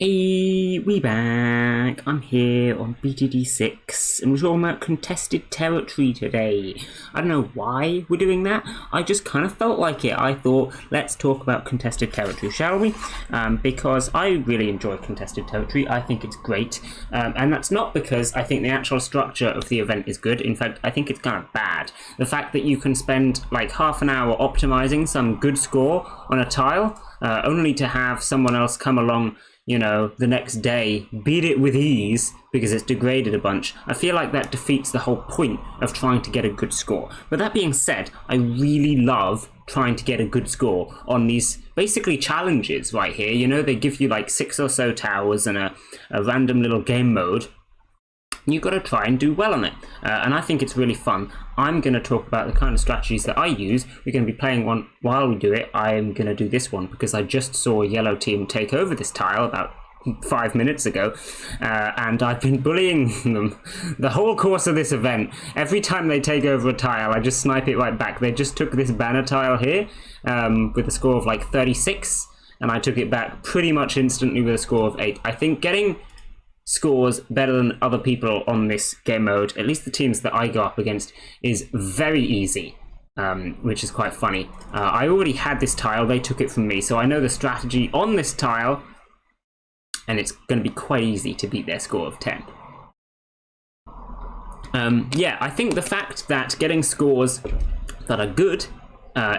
Hey, we back. I'm here on BTD6 and we're talking about contested territory today. I don't know why we're doing that. I just kind of felt like it. I thought, let's talk about contested territory, shall we? Because I really enjoy contested territory. I think it's great. And that's not because I think the actual structure of the event is good. In fact, I think it's kind of bad. The fact that you can spend like half an hour optimizing some good score on a tile, only to have someone else come along, you know, the next day, beat it with ease because it's degraded a bunch. I feel like that defeats the whole point of trying to get a good score. But that being said, I really love trying to get a good score on these basically challenges right here. You know, they give you like 6 or so towers and a random little game mode. You've got to try and do well on it. And I think it's really fun. I'm going to talk about the kind of strategies that I use. We're going to be playing one while we do it. I'm going to do this one because I just saw a yellow team take over this tile about 5 minutes ago, and I've been bullying them the whole course of this event. Every time they take over a tile, I just snipe it right back. They just took this banner tile here with a score of like 36, and I took it back pretty much instantly with a score of 8. I think getting scores better than other people on this game mode, at least the teams that I go up against, is very easy, which is quite funny. I already had this tile, they took it from me, so I know the strategy on this tile, and it's going to be quite easy to beat their score of 10. Yeah, I think the fact that getting scores that are good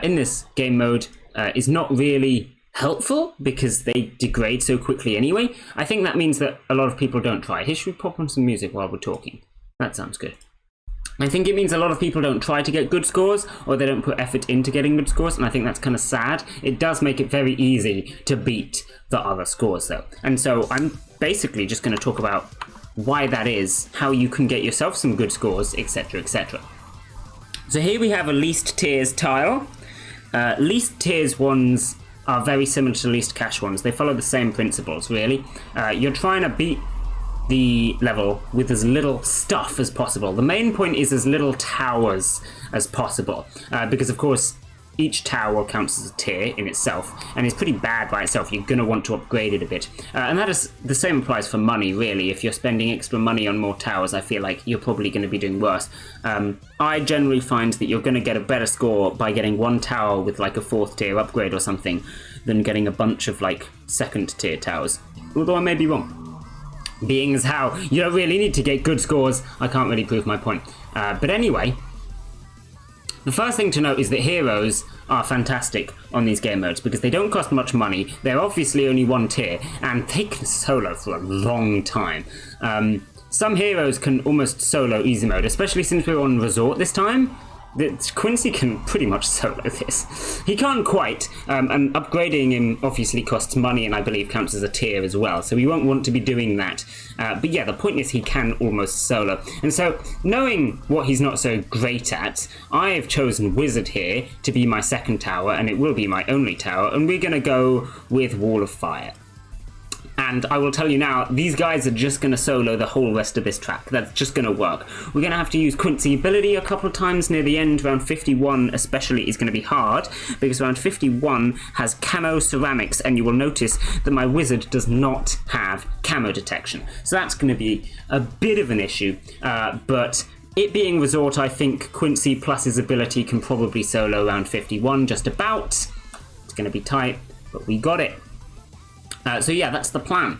in this game mode is not really helpful because they degrade so quickly anyway. I think that means that a lot of people don't try. Here, should we pop on some music while we're talking? That sounds good. I think it means a lot of people don't try to get good scores, or they don't put effort into getting good scores, and I think that's kind of sad. It does make it very easy to beat the other scores though. And so I'm basically just going to talk about why that is, how you can get yourself some good scores, etc, etc. So here we have a least tiers tile. Least tiers ones are very similar to least cash ones. They follow the same principles, really. You're trying to beat the level with as little stuff as possible. The main point is as little towers as possible, because of course each tower counts as a tier in itself, and it's pretty bad by itself. You're going to want to upgrade it a bit. And that is the same applies for money, really. If you're spending extra money on more towers, I feel like you're probably going to be doing worse. I generally find that you're going to get a better score by getting one tower with like a 4th tier upgrade or something than getting a bunch of like 2nd tier towers. Although I may be wrong. Being as how you don't really need to get good scores, I can't really prove my point. But anyway, the first thing to note is that heroes are fantastic on these game modes because they don't cost much money. They're obviously only 1 tier, and they can solo for a long time. Some heroes can almost solo easy mode, especially since we're on resort this time. Quincy can pretty much solo this. He can't quite, and upgrading him obviously costs money and I believe counts as a tier as well, so we won't want to be doing that. But yeah, the point is he can almost solo. And so, knowing what he's not so great at, I've chosen Wizard here to be my 2nd tower, and it will be my only tower, and we're going to go with Wall of Fire. And I will tell you now, these guys are just going to solo the whole rest of this track. That's just going to work. We're going to have to use Quincy ability a couple of times near the end. Round 51 especially is going to be hard, because round 51 has camo ceramics, and you will notice that my wizard does not have camo detection. So that's going to be a bit of an issue, but it being resort, I think Quincy plus his ability can probably solo round 51 just about. It's going to be tight, but we got it. So yeah, that's the plan,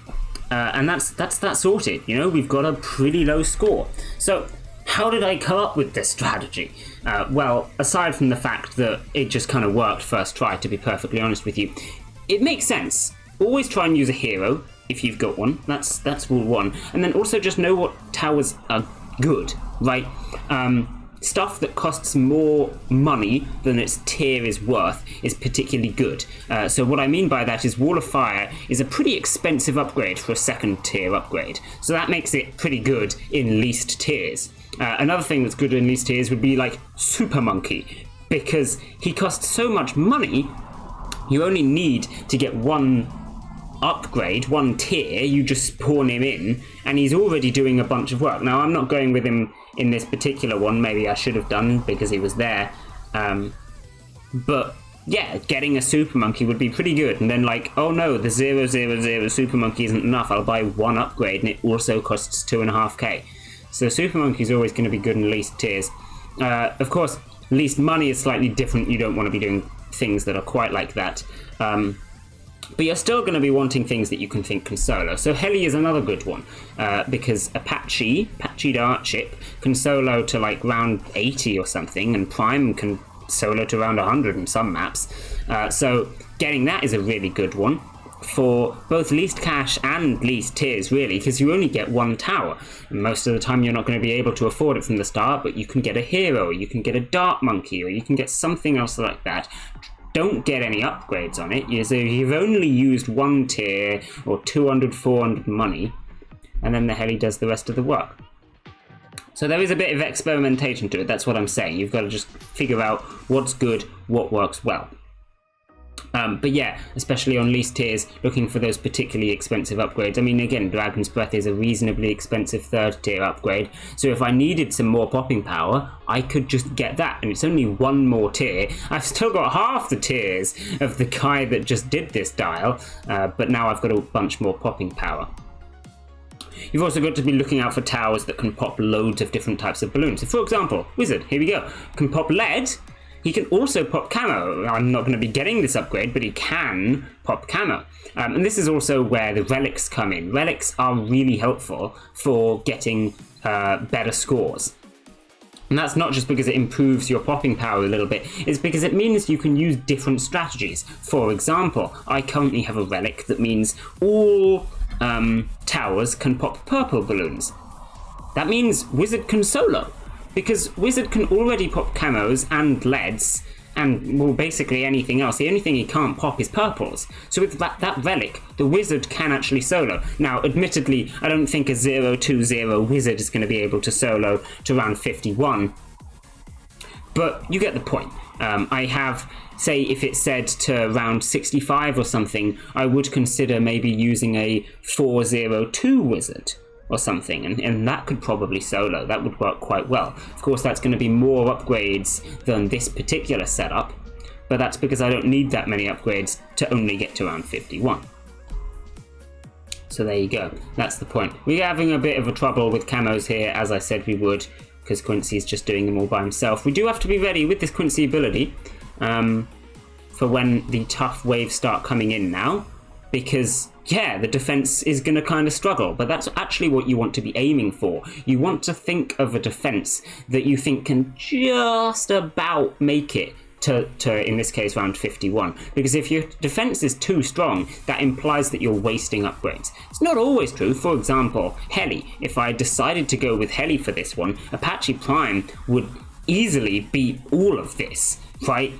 and that's that sorted. You know, we've got a pretty low score. So how did I come up with this strategy? Well, aside from the fact that it just kind of worked first try, to be perfectly honest with you, it makes sense. Always try and use a hero if you've got one. That's rule 1, and then also just know what towers are good, right? Stuff that costs more money than its tier is worth is particularly good. So what I mean by that is Wall of Fire is a pretty expensive upgrade for a 2nd tier upgrade. So that makes it pretty good in least tiers. Another thing that's good in least tiers would be like Super Monkey, because he costs so much money, you only need to get 1 upgrade, 1 tier, you just spawn him in, and he's already doing a bunch of work. Now, I'm not going with him in this particular one, maybe I should have done because he was there, but yeah, getting a super monkey would be pretty good. And then like, oh no, the 000 super monkey isn't enough. I'll buy one upgrade and it also costs 2.5k. So super monkey is always going to be good in least tiers. Of course, least money is slightly different. You don't want to be doing things that are quite like that. But you're still going to be wanting things that you can think can solo. So Heli is another good one, because Apache Dart Ship can solo to like round 80 or something, and Prime can solo to around 100 in some maps. So getting that is a really good one for both least cash and least tiers, really, because you only get one tower. And most of the time you're not going to be able to afford it from the start, but you can get a hero, or you can get a dart monkey, or you can get something else like that. Don't get any upgrades on it. You've only used one tier or 200, 400 money, and then the Heli does the rest of the work. So there is a bit of experimentation to it, that's what I'm saying. You've got to just figure out what's good, what works well. But yeah, especially on least tiers, looking for those particularly expensive upgrades. I mean, again, Dragon's Breath is a reasonably expensive 3rd tier upgrade, so if I needed some more popping power, I could just get that, and it's only one more tier. I've still got half the tiers of the guy that just did this dial, but now I've got a bunch more popping power. You've also got to be looking out for towers that can pop loads of different types of balloons. So for example, Wizard, here we go, can pop lead. He can also pop camo. I'm not going to be getting this upgrade, but he can pop camo. And this is also where the relics come in. Relics are really helpful for getting better scores. And that's not just because it improves your popping power a little bit, it's because it means you can use different strategies. For example, I currently have a relic that means all towers can pop purple balloons. That means Wizard can solo, because Wizard can already pop camos and leads, and well, basically anything else. The only thing he can't pop is purples. So with that relic, the Wizard can actually solo. Now, admittedly, I don't think a 020 Wizard is going to be able to solo to round 51, but you get the point. I have, say, if it said to round 65 or something, I would consider maybe using a 402 Wizard or something, and that could probably solo. That would work quite well. Of course, that's going to be more upgrades than this particular setup, but that's because I don't need that many upgrades to only get to round 51. So there you go. That's the point. We're having a bit of a trouble with camos here, as I said we would, because Quincy's just doing them all by himself. We do have to be ready with this Quincy ability for when the tough waves start coming in now, because yeah, the defense is going to kind of struggle, but that's actually what you want to be aiming for. You want to think of a defense that you think can just about make it to in this case, round 51. Because if your defense is too strong, that implies that you're wasting upgrades. It's not always true. For example, Heli. If I decided to go with Heli for this one, Apache Prime would easily beat all of this, right?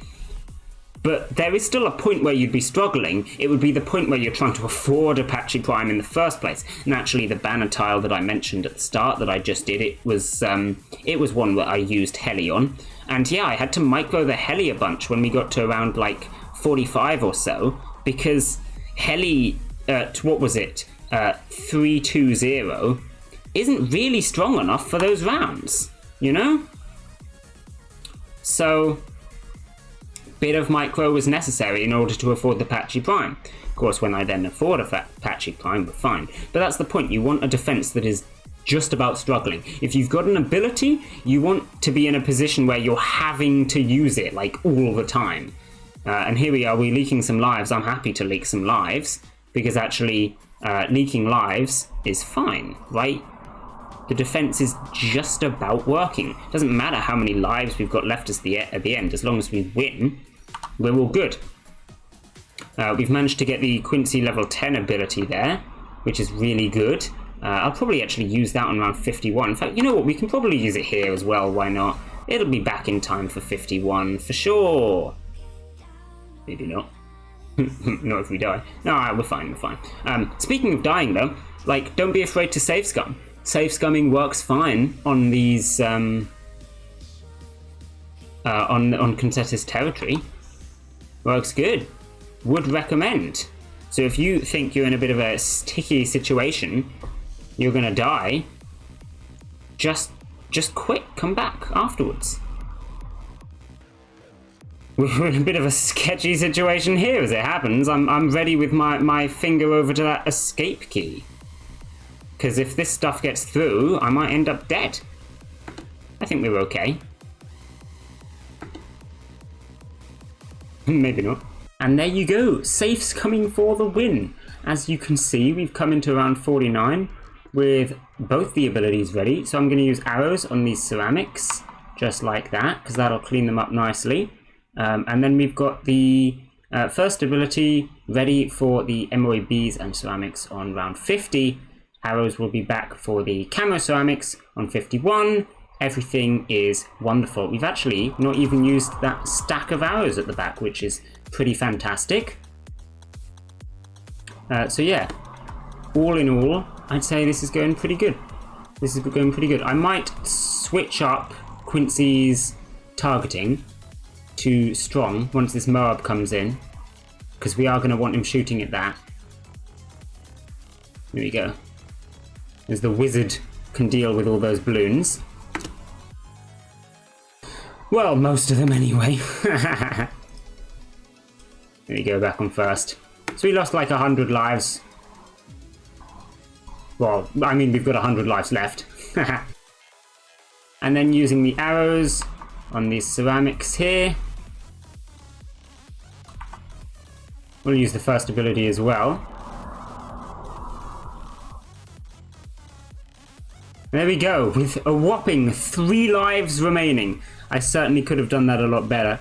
But there is still a point where you'd be struggling. It would be the point where you're trying to afford Apache Prime in the first place. And actually, the banner tile that I mentioned at the start that I just did, it was one that I used Heli on. And yeah, I had to micro the Heli a bunch when we got to around like 45 or so, because Heli at, what was it, 320 isn't really strong enough for those rounds, you know? So bit of micro was necessary in order to afford the Apache Prime. Of course, when I then afford a Apache Prime, we're fine. But that's the point. You want a defense that is just about struggling. If you've got an ability, you want to be in a position where you're having to use it like all the time. And here we are, we're leaking some lives. I'm happy to leak some lives, because actually leaking lives is fine, right? The defense is just about working. It doesn't matter how many lives we've got left at the end, as long as we win, we're all good. We've managed to get the Quincy level 10 ability there, which is really good. I'll probably actually use that on round 51. In fact, you know what? We can probably use it here as well. Why not? It'll be back in time for 51 for sure. Maybe not. Not if we die. No, we're fine. We're fine. Speaking of dying, though, like, don't be afraid to save scum. Save scumming works fine on these on contested territory. Works good. Would recommend. So if you think you're in a bit of a sticky situation, you're gonna die, just quit, come back afterwards. we're in a bit of a sketchy situation here as it happens. I'm ready with my finger over to that escape key. Because if this stuff gets through, I might end up dead. I think we're okay. Maybe not. And there you go. Safe's coming for the win. As you can see, we've come into round 49 with both the abilities ready. So I'm going to use arrows on these ceramics, just like that, because that'll clean them up nicely. And then we've got the first ability ready for the MOABs and ceramics on round 50. Arrows will be back for the camo ceramics on 51. Everything is wonderful. We've actually not even used that stack of arrows at the back, which is pretty fantastic. So yeah, all in all, I'd say this is going pretty good. This is going pretty good. I might switch up Quincy's targeting to strong once this Moab comes in, because we are going to want him shooting at that. There we go. As the wizard can deal with all those balloons. Well, most of them anyway. There we go, back on first. So we lost like 100 lives. Well, I mean, we've got 100 lives left. And then using the arrows on these ceramics here. We'll use the first ability as well. There we go, with a whopping 3 lives remaining. I certainly could have done that a lot better,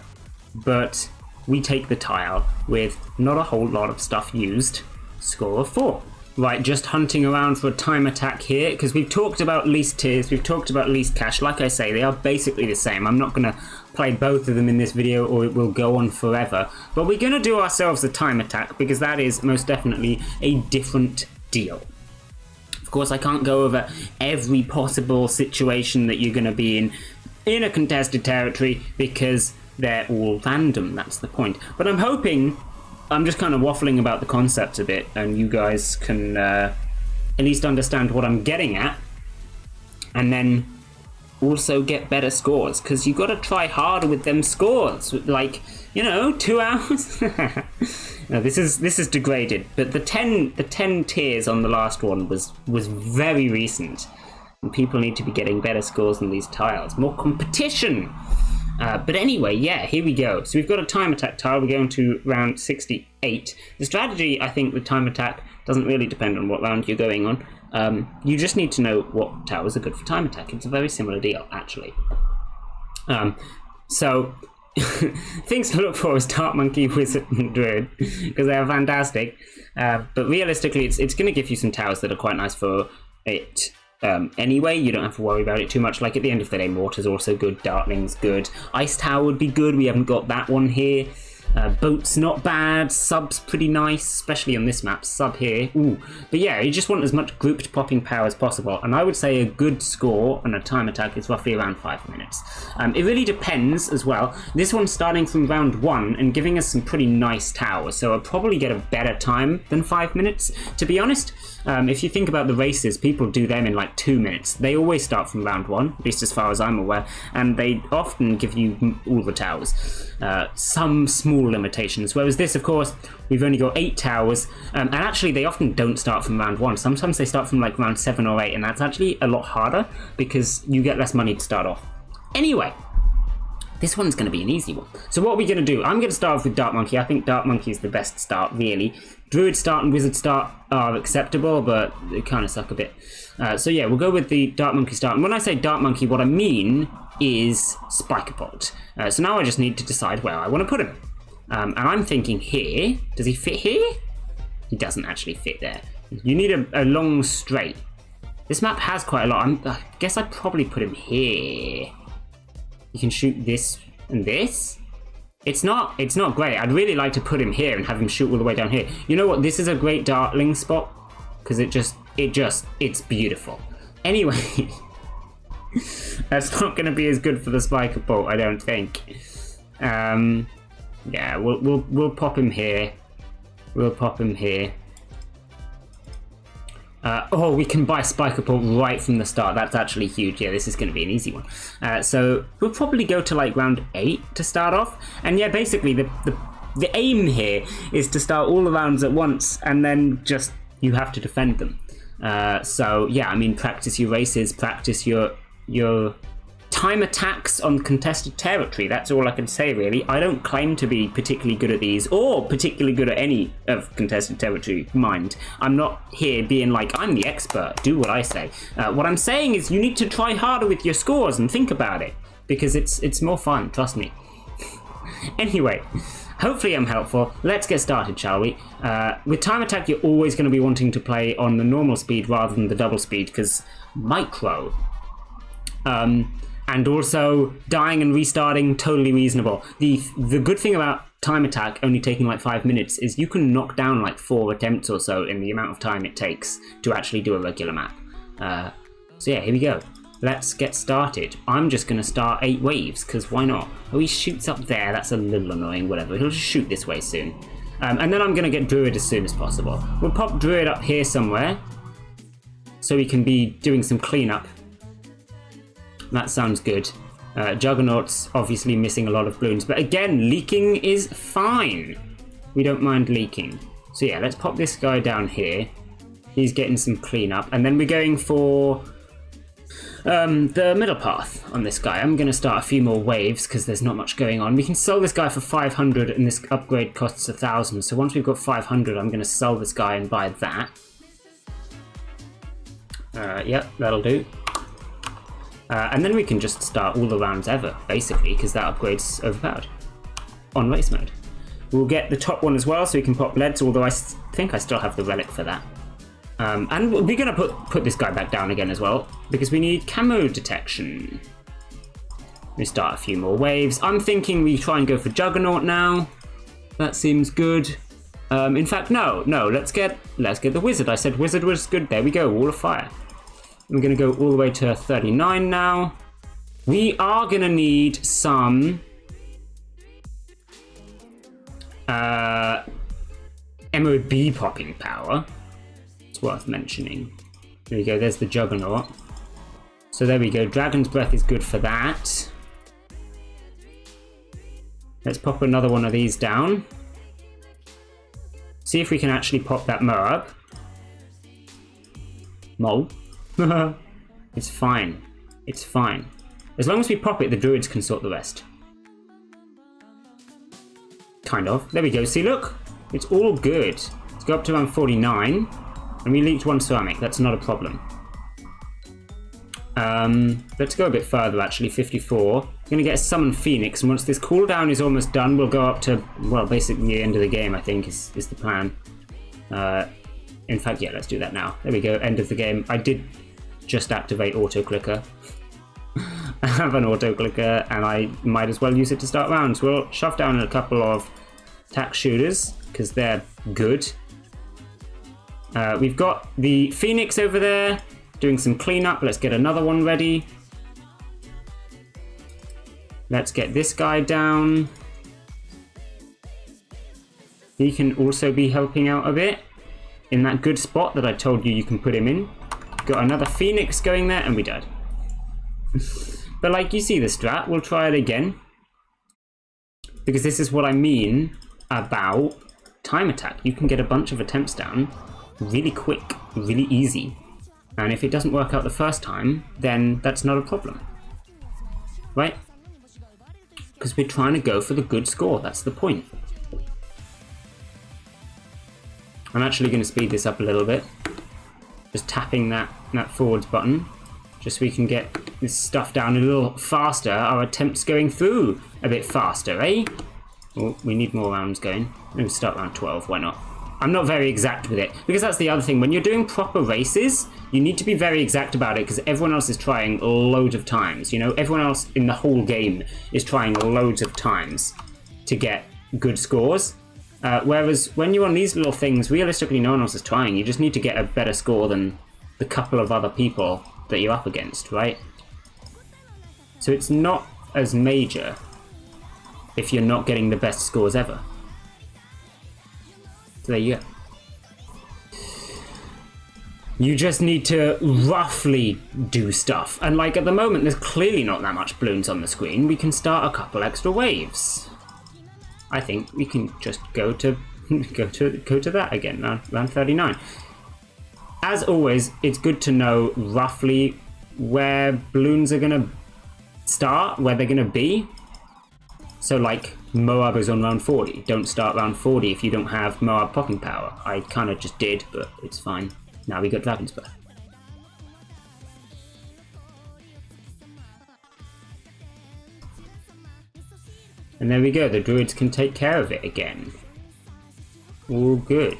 but we take the tile with not a whole lot of stuff used. Score of 4. Right, just hunting around for a time attack here, because we've talked about least tiers, we've talked about least cash. Like I say, they are basically the same. I'm not going to play both of them in this video or it will go on forever. But we're going to do ourselves a time attack, because that is most definitely a different deal. Of course, I can't go over every possible situation that you're going to be in a contested territory, because they're all random, that's the point. But I'm hoping, I'm just kind of waffling about the concept a bit, and you guys can at least understand what I'm getting at, and then also get better scores, because you got to try harder with them scores, like, you know, 2 hours. No, this is degraded, but the 10 tiers on the last one was very recent, and people need to be getting better scores than these tiles, more competition. But anyway, yeah, here we go. So we've got a time attack tile. We're going to round 68. The strategy, I think, with time attack doesn't really depend on what round you're going on. You just need to know what towers are good for time attack. It's a very similar deal, actually. So things to look for is Dark Monkey, Wizard, and Druid, because they are fantastic. But realistically, it's going to give you some towers that are quite nice for it. Anyway, you don't have to worry about it too much. Like at the end of the day, Mortar's also good, Darkling's good, Ice Tower would be good, we haven't got that one here. Boat's not bad, Sub's pretty nice, especially on this map, Sub here, ooh. But yeah, you just want as much grouped popping power as possible, and I would say a good score on a time attack is roughly around 5 minutes. It really depends as well. This one's starting from round 1 and giving us some pretty nice towers, so I'll probably get a better time than 5 minutes, to be honest. If you think about the races, people do them in like 2 minutes. They always start from round 1, at least as far as I'm aware, and they often give you all the towers. Some small limitations, whereas this, of course, we've only got 8 towers, and actually they often don't start from round 1. Sometimes they start from like round 7 or 8, and that's actually a lot harder because you get less money to start off. Anyway, this one's going to be an easy one. So what are we going to do? I'm going to start off with Dark Monkey. I think Dark Monkey is the best start, really. Druid start and Wizard start are acceptable, but they kind of suck a bit. So yeah, we'll go with the Dark Monkey start. And when I say Dark Monkey, what I mean is Spiker-Bolt. So now I just need to decide where I want to put him. And I'm thinking here. Does he fit here? He doesn't actually fit there. You need a long straight. This map has quite a lot. I guess I'd probably put him here. You can shoot this and this. It's not great. I'd really like to put him here and have him shoot all the way down here. You know what? This is a great dartling spot because it's beautiful. Anyway, that's not going to be as good for the Spiker-Bolt, I don't think. Yeah, we'll pop him here. We'll pop him here. Oh, we can buy Spiker Port right from the start. That's actually huge. Yeah, this is going to be an easy one. So we'll probably go to like round 8 to start off. And yeah, basically the aim here is to start all the rounds at once, and then just you have to defend them. So yeah, I mean, practice your races, practice your time attacks on contested territory. That's all I can say, really. I don't claim to be particularly good at these, or particularly good at any of contested territory, mind. I'm not here being like, I'm the expert, do what I say. What I'm saying is you need to try harder with your scores and think about it, because it's more fun, trust me. Anyway, hopefully I'm helpful. Let's get started, shall we? With time attack, you're always going to be wanting to play on the normal speed rather than the double speed, because micro. And also, dying and restarting, totally reasonable. The good thing about time attack only taking like 5 minutes is you can knock down like 4 attempts or so in the amount of time it takes to actually do a regular map. So yeah, here we go. Let's get started. I'm just going to start 8 waves, because why not? Oh, he shoots up there. That's a little annoying, whatever. He'll just shoot this way soon. And then I'm going to get Druid as soon as possible. We'll pop Druid up here somewhere, so we can be doing some cleanup. That sounds good. Juggernaut's obviously missing a lot of balloons, but again, leaking is fine. We don't mind leaking. So yeah, let's pop this guy down here. He's getting some cleanup, and then we're going for the middle path on this guy. I'm going to start a few more waves because there's not much going on. We can sell this guy for 500, and this upgrade costs 1,000. So once we've got 500, I'm going to sell this guy and buy that. Yep, that'll do. And then we can just start all the rounds ever, basically, because that upgrade's overpowered on race mode. We'll get the top one as well, so we can pop leads, although I think I still have the relic for that. And we're going to put this guy back down again as well, because we need camo detection. We start a few more waves. I'm thinking we try and go for Juggernaut now. That seems good. In fact, no, let's get the Wizard. I said Wizard was good. There we go, Wall of Fire. I'm going to go all the way to 39 now. We are going to need some MOB popping power. It's worth mentioning. There we go, there's the Juggernaut. So there we go, Dragon's Breath is good for that. Let's pop another one of these down. See if we can actually pop that Moab. Mole. It's fine. It's fine. As long as we pop it, the druids can sort the rest. Kind of. There we go. See, look. It's all good. Let's go up to around 49. And we leaked 1 ceramic. That's not a problem. Let's go a bit further, actually. 54. We're going to get a Summon Phoenix. And once this cooldown is almost done, we'll go up to, well, basically the end of the game, I think, is the plan. In fact, yeah, let's do that now. There we go. End of the game. I did just activate auto clicker. I have an auto clicker and I might as well use it to start rounds. We'll shove down a couple of tack shooters because they're good. We've got the Phoenix over there doing some cleanup. Let's get another one ready. Let's get this guy down. He can also be helping out a bit in that good spot that I told you can put him in. Got another Phoenix going there, and we died. But like, you see the strat, we'll try it again. Because this is what I mean about time attack. You can get a bunch of attempts down really quick, really easy. And if it doesn't work out the first time, then that's not a problem. Right? Because we're trying to go for the good score, that's the point. I'm actually going to speed this up a little bit. Just tapping that forwards button. Just so we can get this stuff down a little faster. Our attempts going through a bit faster, eh? Oh, we need more rounds going. Let's start round 12, why not? I'm not very exact with it. Because that's the other thing. When you're doing proper races, you need to be very exact about it because everyone else is trying loads of times. You know, everyone else in the whole game is trying loads of times to get good scores. Whereas when you're on these little things, realistically no one else is trying. You just need to get a better score than the couple of other people that you're up against, right? So it's not as major if you're not getting the best scores ever. So there you go. You just need to roughly do stuff. And like at the moment, there's clearly not that much balloons on the screen. We can start a couple extra waves. I think we can just go to that again, round 39. As always, it's good to know roughly where balloons are gonna start, where they're gonna be. So like Moab is on round 40. Don't start round 40 if you don't have Moab popping power. I kind of just did, but it's fine. Now we got Dragon's Breath. And there we go, the druids can take care of it again. All good.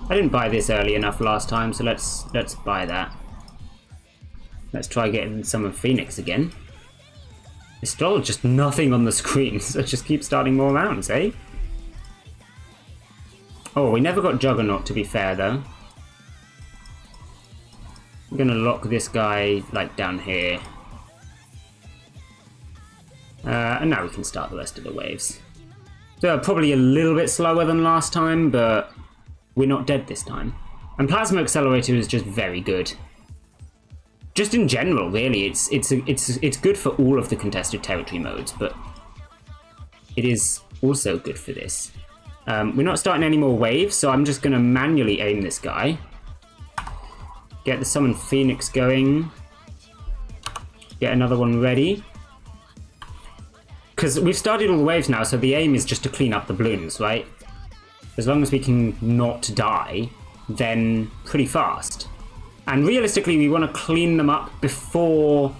I didn't buy this early enough last time, so let's buy that. Let's try getting some of Phoenix again. There's still just nothing on the screen, so just keep starting more rounds, eh? Oh, we never got Juggernaut, to be fair, though. I'm gonna lock this guy, like, down here. And now we can start the rest of the waves. So probably a little bit slower than last time, but we're not dead this time. And Plasma Accelerator is just very good. Just in general, really, it's good for all of the contested territory modes, but it is also good for this. We're not starting any more waves, so I'm just going to manually aim this guy. Get the Summon Phoenix going. Get another one ready. Because we've started all the waves now, so the aim is just to clean up the balloons, right? As long as we can not die, then pretty fast. And realistically, we want to clean them up before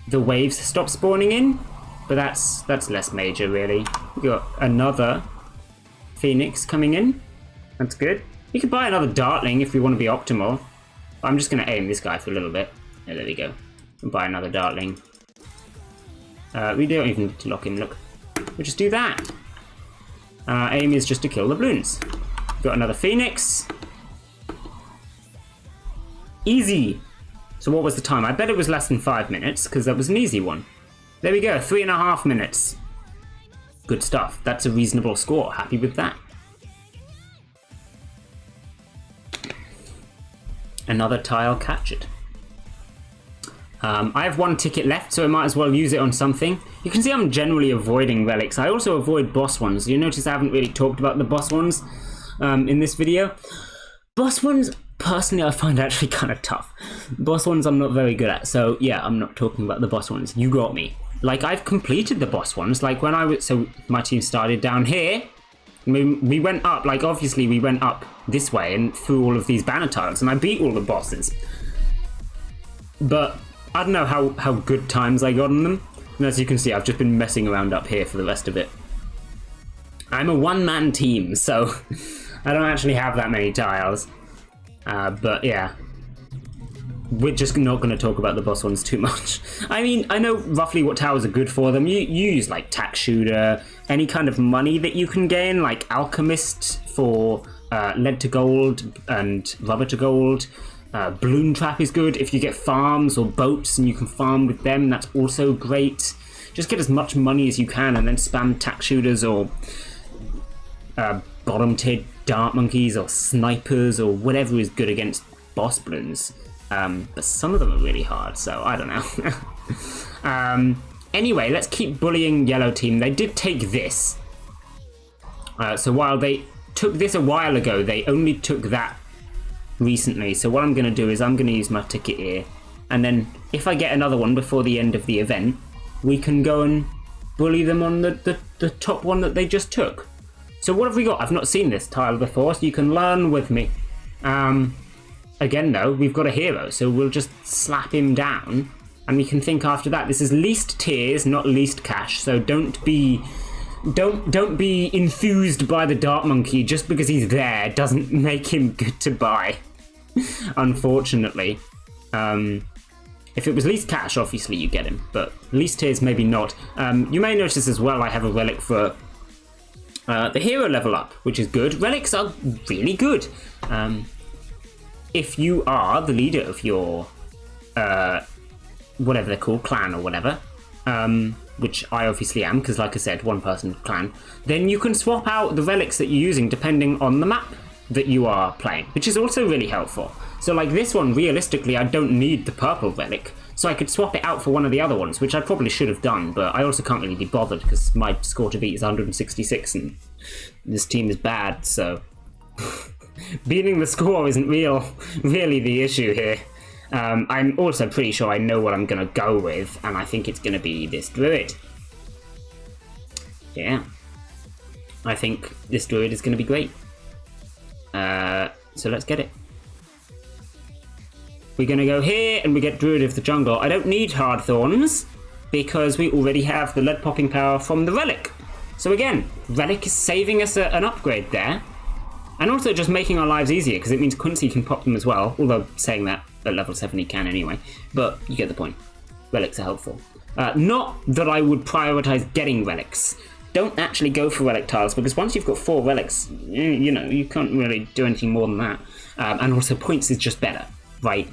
the waves stop spawning in. But that's less major, really. We got another Phoenix coming in. That's good. We could buy another Dartling if we want to be optimal. I'm just going to aim this guy for a little bit. Yeah, there we go. And buy another Dartling. We don't even need to lock him, look. We'll just do that. Aim is just to kill the balloons. Got another Phoenix. Easy. So what was the time? I bet it was less than 5 minutes, because that was an easy one. There we go, 3.5 minutes. Good stuff. That's a reasonable score. Happy with that. Another tile captured. I have 1 ticket left, so I might as well use it on something. You can see I'm generally avoiding relics. I also avoid boss ones. You notice I haven't really talked about the boss ones in this video. Boss ones, personally, I find actually kind of tough. Boss ones I'm not very good at, so yeah, I'm not talking about the boss ones. You got me. Like, I've completed the boss ones. Like, when I was... So, my team started down here. We went up, like, obviously we went up this way and through all of these banner tiles, and I beat all the bosses. But I don't know how good times I got on them. And as you can see, I've just been messing around up here for the rest of it. I'm a one-man team, so I don't actually have that many tiles. But yeah, we're just not going to talk about the boss ones too much. I mean, I know roughly what towers are good for them. You use like Tack Shooter, any kind of money that you can gain, like Alchemist for lead to gold and rubber to gold. Balloon Trap is good if you get farms or boats and you can farm with them. That's also great. Just get as much money as you can and then spam Tack Shooters or bottom tier dart monkeys or snipers or whatever is good against boss balloons. But some of them are really hard, so I don't know. Anyway, let's keep bullying yellow team. They did take this. So while they took this a while ago, they only took that recently. So what I'm going to do is I'm going to use my ticket here. And then if I get another one before the end of the event, we can go and bully them on the top one that they just took. So what have we got? I've not seen this tile before, so you can learn with me. Again, though, we've got a hero, so we'll just slap him down, and we can think after that. This is least tiers, not least cash, so don't be enthused by the Dart Monkey just because he's there doesn't make him good to buy. Unfortunately. If it was least cash, obviously you get him, but least tiers maybe not. You may notice as well I have a relic for the hero level up, which is good. Relics are really good. If you are the leader of your whatever they're called, clan or whatever, which I obviously am, because like I said, one person clan, then you can swap out the relics that you're using depending on the map that you are playing, which is also really helpful. So like this one, realistically, I don't need the purple relic. So I could swap it out for one of the other ones, which I probably should have done, but I also can't really be bothered because my score to beat is 166 and this team is bad, so beating the score isn't really the issue here. I'm also pretty sure I know what I'm going to go with, and I think it's going to be this druid. Yeah. I think this druid is going to be great. So let's get it. We're going to go here, and we get Druid of the Jungle. I don't need Hard Thorns, because we already have the lead popping power from the Relic. So again, Relic is saving us an upgrade there. And also just making our lives easier, because it means Quincy can pop them as well. Although, saying that, at level 7 he can anyway. But you get the point. Relics are helpful. Not that I would prioritize getting Relics. Don't actually go for Relic tiles, because once you've got 4 Relics, you know, you can't really do anything more than that. And also, points is just better, right?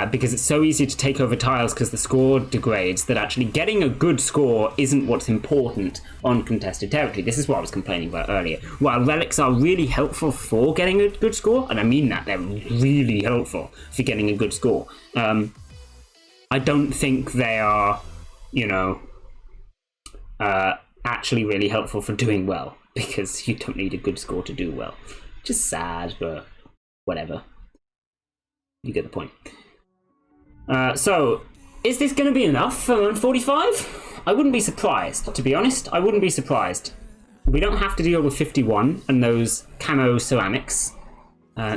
Because it's so easy to take over tiles because the score degrades that actually getting a good score isn't what's important on contested territory. This is what I was complaining about earlier. While relics are really helpful for getting a good score, and I mean that, they're really helpful for getting a good score, I don't think they are, you know, actually really helpful for doing well, because you don't need a good score to do well. Just sad, but whatever. You get the point. So, is this going to be enough for 145? I wouldn't be surprised, to be honest. I wouldn't be surprised. We don't have to deal with 51 and those camo ceramics.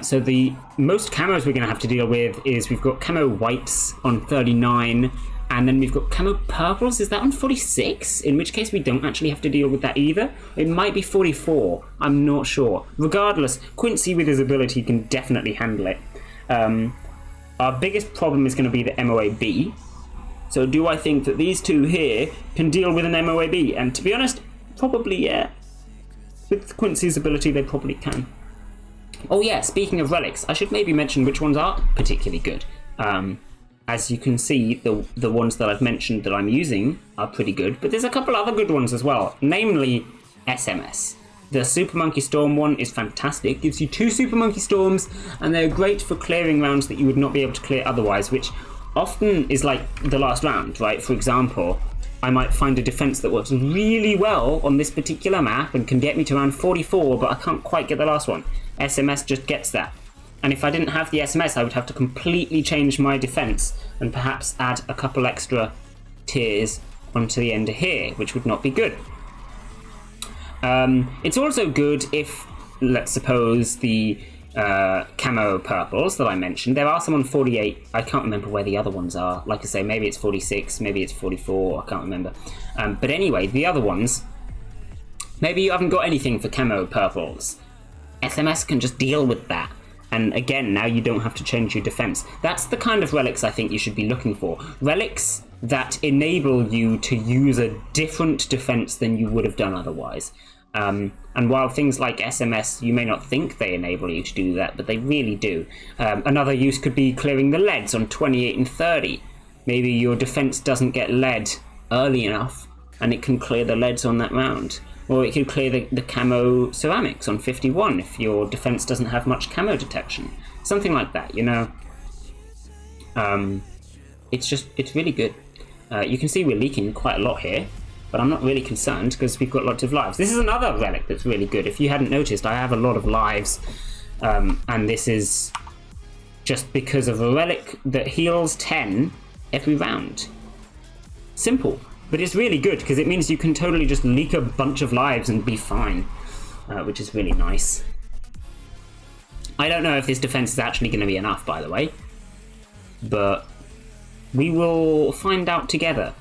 So the most camos we're going to have to deal with is we've got camo whites on 39, and then we've got camo purples. Is that on 46? In which case we don't actually have to deal with that either. It might be 44. I'm not sure. Regardless, Quincy with his ability can definitely handle it. Our biggest problem is going to be the MOAB. So do I think that these two here can deal with an MOAB? And to be honest, probably yeah. With Quincy's ability, they probably can. Oh yeah, speaking of relics, I should maybe mention which ones are particularly good. As you can see, the ones that I've mentioned that I'm using are pretty good, but there's a couple other good ones as well, namely SMS. The Super Monkey Storm one is fantastic. Gives you 2 Super Monkey Storms, and they're great for clearing rounds that you would not be able to clear otherwise, which often is like the last round, right? For example, I might find a defense that works really well on this particular map and can get me to round 44, but I can't quite get the last one. SMS just gets that. And if I didn't have the SMS, I would have to completely change my defense and perhaps add a couple extra tiers onto the end of here, which would not be good. It's also good if, let's suppose, the camo purples that I mentioned, there are some on 48, I can't remember where the other ones are, like I say, maybe it's 46, maybe it's 44, I can't remember. But anyway, the other ones, maybe you haven't got anything for camo purples. SMS can just deal with that. And again, now you don't have to change your defense. That's the kind of relics I think you should be looking for. Relics that enable you to use a different defense than you would have done otherwise. And while things like SMS, you may not think they enable you to do that, but they really do. Another use could be clearing the leads on 28 and 30. Maybe your defense doesn't get lead early enough, and it can clear the leads on that round. Or it can clear the camo ceramics on 51 if your defense doesn't have much camo detection. Something like that, you know. It's really good. You can see we're leaking quite a lot here, but I'm not really concerned because we've got lots of lives. This is another relic that's really good. If you hadn't noticed, I have a lot of lives, and this is just because of a relic that heals 10 every round. Simple. But it's really good because it means you can totally just leak a bunch of lives and be fine, which is really nice. I don't know if this defense is actually going to be enough, by the way, but we will find out together.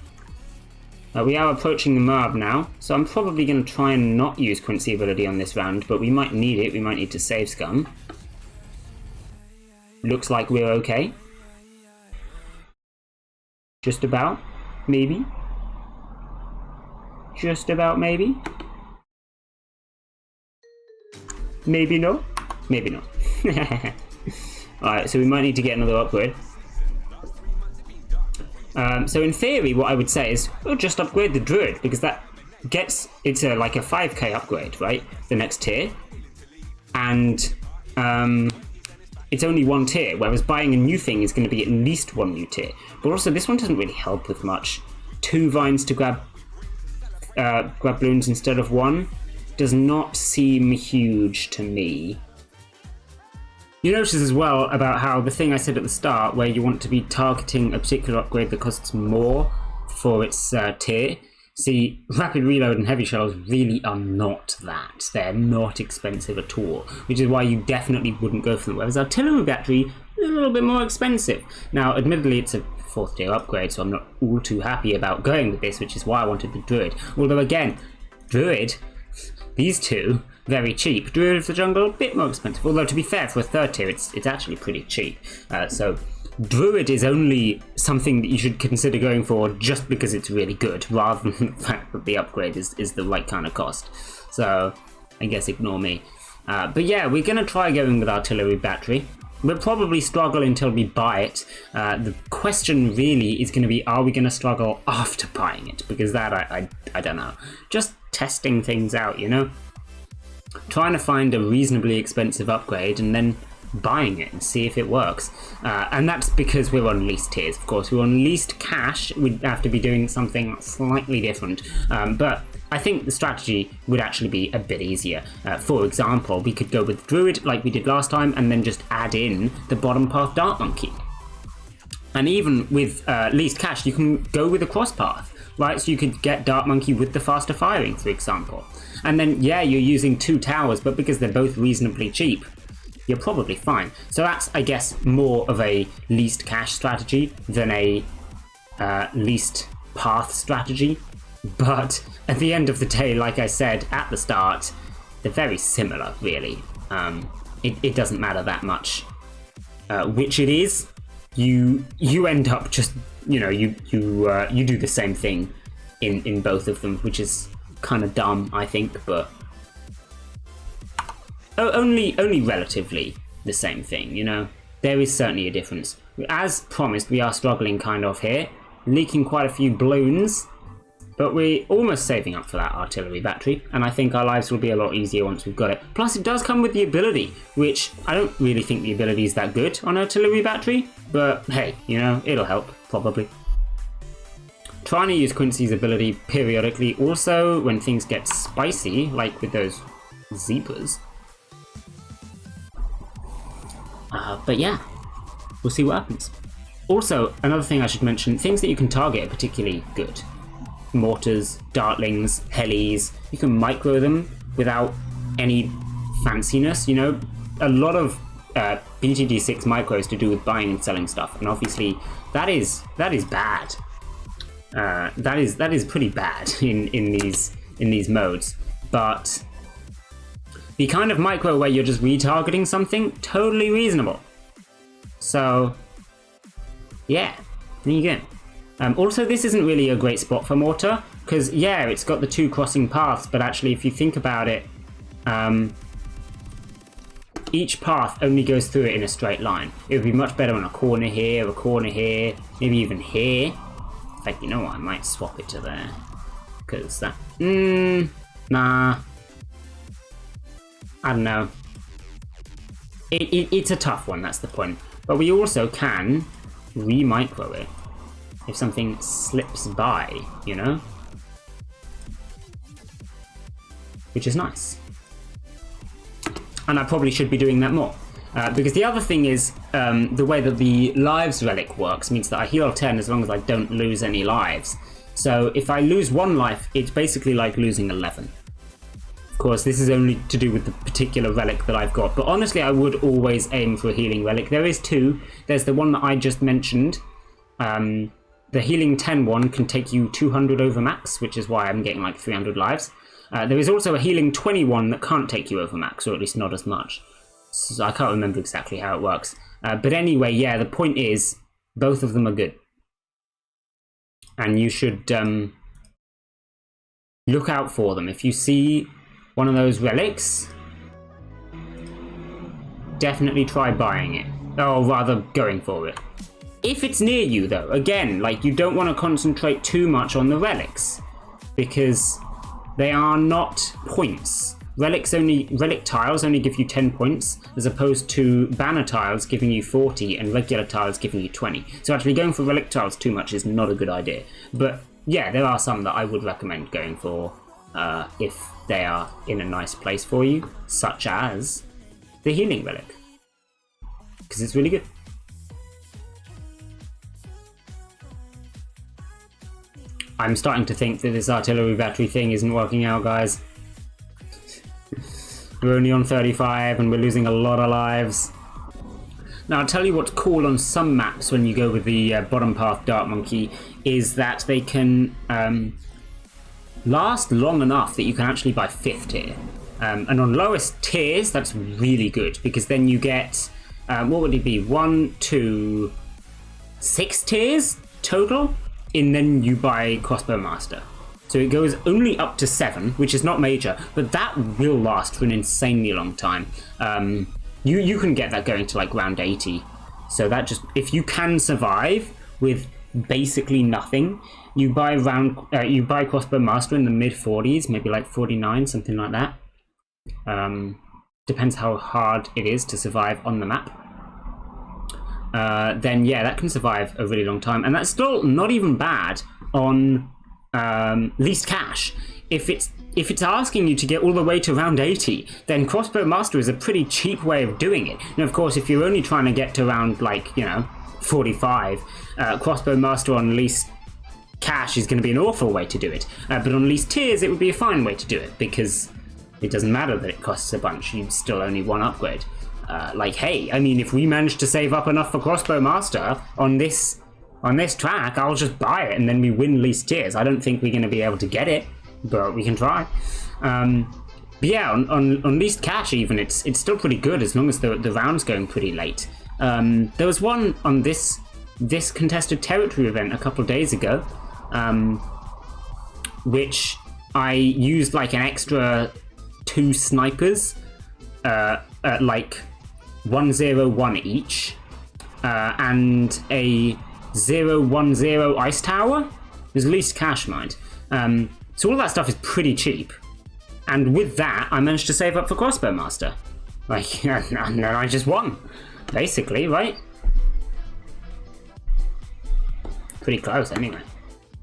We are approaching the Moab now, so I'm probably going to try and not use Quincy ability on this round, but we might need it. We might need to save scum. Looks like we're okay. Just about, maybe. Just about, maybe. Maybe not. Maybe not. Alright, so we might need to get another upgrade. So in theory, what I would say is, we'll just upgrade the Druid, because that gets, it's like a 5k upgrade, right? The next tier. And it's only one tier, whereas buying a new thing is going to be at least one new tier. But also, this one doesn't really help with much. 2 vines to grab balloons instead of 1 does not seem huge to me. You notice as well about how the thing I said at the start, where you want to be targeting a particular upgrade that costs more for its tier. See, rapid reload and heavy shells really are not that. They're not expensive at all, which is why you definitely wouldn't go for them. Whereas artillery battery is a little bit more expensive. Now, admittedly, it's a 4th tier upgrade, so I'm not all too happy about going with this, which is why I wanted the Druid. Although again, Druid, these two, very cheap. Druid of the Jungle, a bit more expensive. Although to be fair, for a 3rd tier, it's actually pretty cheap. So Druid is only something that you should consider going for just because it's really good, rather than the fact that the upgrade is the right kind of cost. So I guess ignore me. But yeah, we're going to try going with artillery battery. We'll probably struggle until we buy it. The question really is going to be, are we going to struggle after buying it? Because that, I don't know. Just testing things out, you know? Trying to find a reasonably expensive upgrade and then buying it and see if it works. And that's because we're on least tiers, of course. We're on least cash. We'd have to be doing something slightly different. But I think the strategy would actually be a bit easier. For example, we could go with Druid like we did last time and then just add in the bottom path Dart Monkey. And even with least cash, you can go with a cross path, right? So you could get Dart Monkey with the faster firing, for example. And then, yeah, you're using 2 towers, but because they're both reasonably cheap, you're probably fine. So that's, I guess, more of a least cash strategy than a least path strategy. But at the end of the day, like I said at the start, they're very similar, really. It doesn't matter that much which it is. You end up just, you know, you do the same thing in both of them, which is kind of dumb, I think, but only relatively the same thing, you know. There is certainly a difference. As promised, we are struggling kind of here, leaking quite a few balloons, but we're almost saving up for that artillery battery, and I think our lives will be a lot easier once we've got it. Plus, it does come with the ability, which I don't really think the ability is that good on artillery battery, but hey, you know, it'll help, probably. Trying to use Quincy's ability periodically also when things get spicy, like with those zebras. But yeah, we'll see what happens. Also, another thing I should mention, things that you can target are particularly good. Mortars, dartlings, helis, you can micro them without any fanciness, you know. A lot of BTD6 micros to do with buying and selling stuff, and obviously that is bad. That is pretty bad in these modes, but the kind of micro where you're just retargeting something, totally reasonable. So yeah, there you go. Also, this isn't really a great spot for mortar, because yeah, it's got the 2 crossing paths, but actually if you think about it, each path only goes through it in a straight line. It would be much better on a corner here, maybe even here. In fact, you know what, I might swap it to there, because that, nah, I don't know. It's a tough one, that's the point. But we also can re-micro it if something slips by, you know? Which is nice. And I probably should be doing that more. Because the other thing is, the way that the lives relic works means that I heal 10 as long as I don't lose any lives. So if I lose 1 life, it's basically like losing 11. Of course, this is only to do with the particular relic that I've got, but honestly, I would always aim for a healing relic. There is 2. There's the one that I just mentioned. The healing 10 one can take you 200 over max, which is why I'm getting like 300 lives. There is also a healing 21 that can't take you over max, or at least not as much. So I can't remember exactly how it works. But anyway, yeah, the point is, both of them are good. And you should look out for them. If you see one of those relics, definitely try buying it. Or rather, going for it. If it's near you, though, again, like, you don't want to concentrate too much on the relics, because they are not points. relic tiles only give you 10 points, as opposed to banner tiles giving you 40 and regular tiles giving you 20. So actually going for relic tiles too much is not a good idea. But yeah, there are some that I would recommend going for if they are in a nice place for you, such as the healing relic, because it's really good. I'm starting to think that this artillery battery thing isn't working out, guys. We're only on 35 and we're losing a lot of lives. Now, I'll tell you what's cool on some maps when you go with the bottom path Dart Monkey is that they can last long enough that you can actually buy 5th tier. And on lowest tiers, that's really good, because then you get, what would it be, 1, 2, 6 tiers total? And then you buy Crossbow Master. So it goes only up to 7, which is not major, but that will last for an insanely long time. You can get that going to like round 80. So that just, if you can survive with basically nothing, you buy Crossbow Master in the mid 40s, maybe like 49, something like that. Depends how hard it is to survive on the map. Then yeah, that can survive a really long time, and that's still not even bad on least cash. If it's asking you to get all the way to round 80, then Crossbow Master is a pretty cheap way of doing it. Now, of course, if you're only trying to get to around, like, 45, Crossbow Master on least cash is going to be an awful way to do it. But on least tiers, it would be a fine way to do it, because it doesn't matter that it costs a bunch. You still only one upgrade. Hey, I mean, if we manage to save up enough for Crossbow Master on this track, I'll just buy it and then we win least tiers. I don't think we're going to be able to get it, but we can try. But yeah, on least cash even, it's still pretty good as long as the round's going pretty late. There was one on this contested territory event a couple of days ago, which I used like an extra 2 snipers, at like 101 each, and a 010 ice tower. There's least cash, mind. So all that stuff is pretty cheap, and with that I managed to save up for Crossbow Master. And then I just won, basically, right? Pretty close anyway.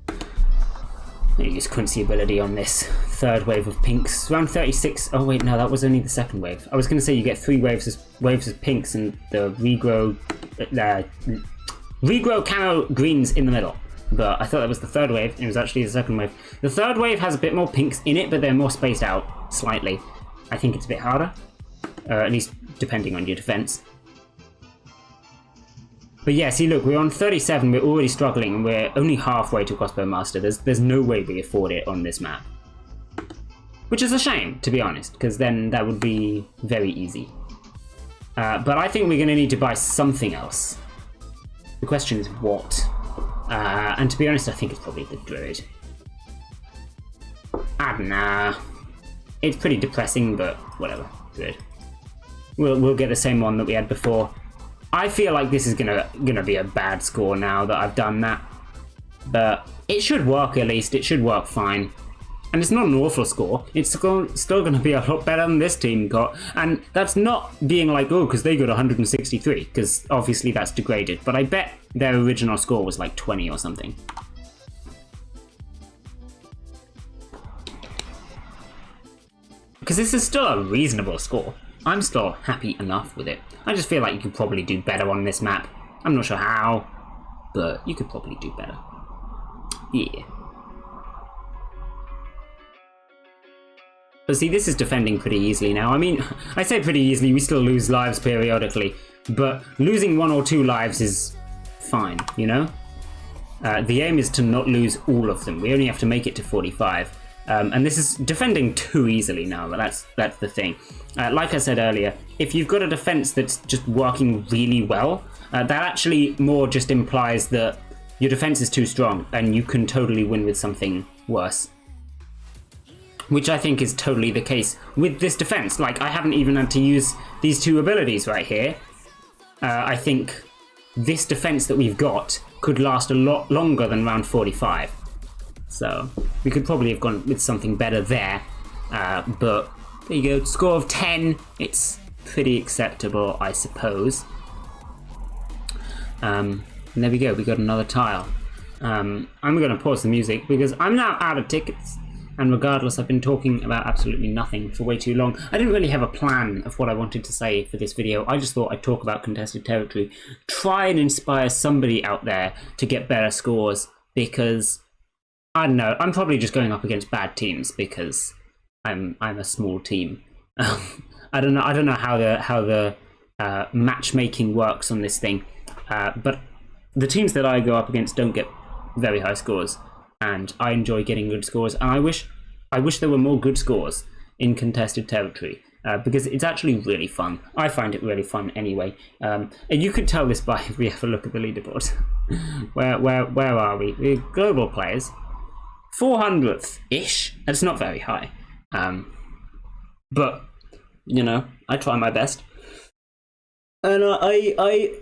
I'm gonna use Quincy ability on this third wave of pinks. Round 36. Oh wait, no, that was only the second wave. I was going to say you get 3 waves of pinks and the regrow camo greens in the middle. But I thought that was the third wave. It was actually the second wave. The third wave has a bit more pinks in it, but they're more spaced out slightly. I think it's a bit harder, at least depending on your defense. But yeah, see, look, we're on 37, we're already struggling, and we're only halfway to Crossbow Master. There's no way we afford it on this map. Which is a shame, to be honest, because then that would be very easy. But I think we're going to need to buy something else. The question is what? And to be honest, I think it's probably the Druid. I don't know. It's pretty depressing, but whatever. Druid. We'll get the same one that we had before. I feel like this is gonna be a bad score now that I've done that, but it should work at least. It should work fine, and it's not an awful score. It's still gonna be a lot better than this team got, and that's not being like, oh, because they got 163, because obviously that's degraded. But I bet their original score was like 20 or something. Because this is still a reasonable score. I'm still happy enough with it. I just feel like you could probably do better on this map. I'm not sure how, but you could probably do better. Yeah. But see, this is defending pretty easily now. I mean, I say pretty easily, we still lose lives periodically, but losing 1 or 2 lives is fine, you know? The aim is to not lose all of them. We only have to make it to 45. And this is defending too easily now, but that's the thing. Like I said earlier, if you've got a defense that's just working really well, that actually more just implies that your defense is too strong and you can totally win with something worse. Which I think is totally the case with this defense. Like, I haven't even had to use these 2 abilities right here. I think this defense that we've got could last a lot longer than round 45. So we could probably have gone with something better there, but There you go, score of 10. It's pretty acceptable, I suppose. And there we go, we got another tile. I'm going to pause the music because I'm now out of tickets. And regardless, I've been talking about absolutely nothing for way too long. I didn't really have a plan of what I wanted to say for this video. I just thought I'd talk about contested territory. Try and inspire somebody out there to get better scores because, I don't know, I'm probably just going up against bad teams because I'm a small team. I don't know how the matchmaking works on this thing, but the teams that I go up against don't get very high scores. And I enjoy getting good scores, and I wish there were more good scores in contested territory because it's actually really fun. I find it really fun anyway, and you could tell this by if we have a look at the leaderboard. where are we? We're global players, 400th ish. That's not very high, but you know I try my best. And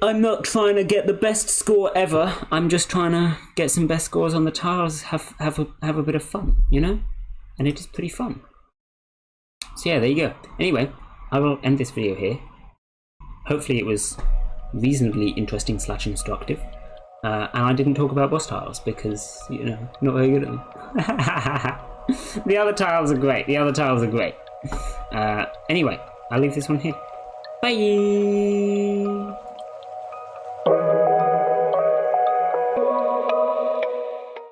I'm not trying to get the best score ever. I'm just trying to get some best scores on the tiles, have a bit of fun, you know? And it is pretty fun. So yeah, there you go. Anyway, I will end this video here. Hopefully it was reasonably interesting / instructive. And I didn't talk about boss tiles because, you know, not very good at them. The other tiles are great. Anyway, I'll leave this one here. Bye!